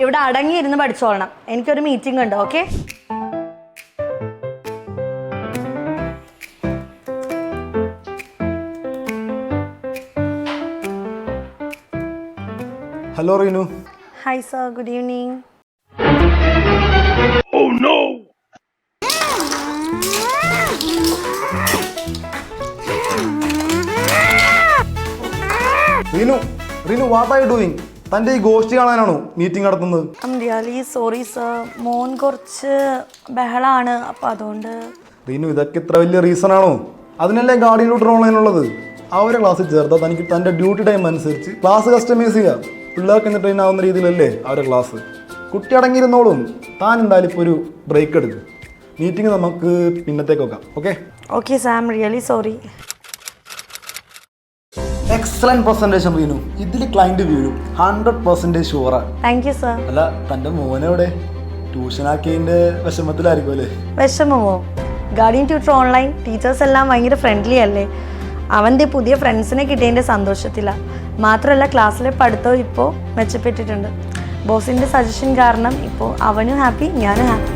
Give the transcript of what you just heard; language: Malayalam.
ഇവിടെ അടങ്ങിയിരുന്ന് പഠിച്ചോളണം. എനിക്കൊരു മീറ്റിംഗ് ഉണ്ട്. Okay? Hello Reenu. Hi sir, good evening. Reenu, Reenu, what are you doing? തൻ്റെ ഈ ഗോഷ്ടി കാണാനാണോ മീറ്റിംഗ് നടത്തുന്നത്? I am really sorry sir. മോൻ കുറച്ച് ബഹളാണ്, അപ്പം അതുകൊണ്ട്. റീനു, ഇതൊക്കെ ഇത്ര വലിയ റീസൺ ആണോ? അതിനല്ലേ ഗാർഡിയൻ ട്യൂട്ടർ ഓൺലൈൻ ഉള്ളത്. അവരെ ക്ലാസ്സിൽ ചേർത്താൽ തനിക്ക് തൻ്റെ ഡ്യൂട്ടി ടൈം അനുസരിച്ച് ക്ലാസ് കസ്റ്റമൈസ് ചെയ്യുക. പിള്ളേർക്ക് എന്ന് ട്രെയിൻ ആവുന്ന രീതിയിലല്ലേ അവരുടെ ക്ലാസ്. കുട്ടി അടങ്ങിയിരുന്നോളും. താൻ എന്തായാലും ഇപ്പോൾ ഒരു ബ്രേക്ക് എടുക്കും. മീറ്റിംഗ് നമുക്ക് പിന്നത്തേക്ക് വെക്കാം. Okay? Okay sir, I am really sorry. Excellent presentation Reenu. ഇതിൽ ക്ലയന്റ് വീഴും, 100% ഷുവറാണ്. Thank you sir. അല്ല, തൻ്റെ മോനെവിടെ? ട്യൂഷനാക്കിയതിൻ്റെ വിഷമത്തിലായിരിക്കും അല്ലേ? വിഷമമോ? ഗാർഡിയൻ ട്യൂട്ടർ ഓൺലൈൻ ടീച്ചേഴ്സ് എല്ലാം ഭയങ്കര ഫ്രണ്ട്ലി അല്ലേ. അവൻ്റെ പുതിയ ഫ്രണ്ട്സിനെ കിട്ടിയതിൻ്റെ സന്തോഷത്തിലാണ്. മാത്രമല്ല ക്ലാസ്സിലെ പഠിത്തവും ഇപ്പോൾ മെച്ചപ്പെട്ടിട്ടുണ്ട്. ബോസിൻ്റെ സജഷൻ കാരണം ഇപ്പോൾ അവനും ഹാപ്പി, ഞാനും ഹാപ്പി.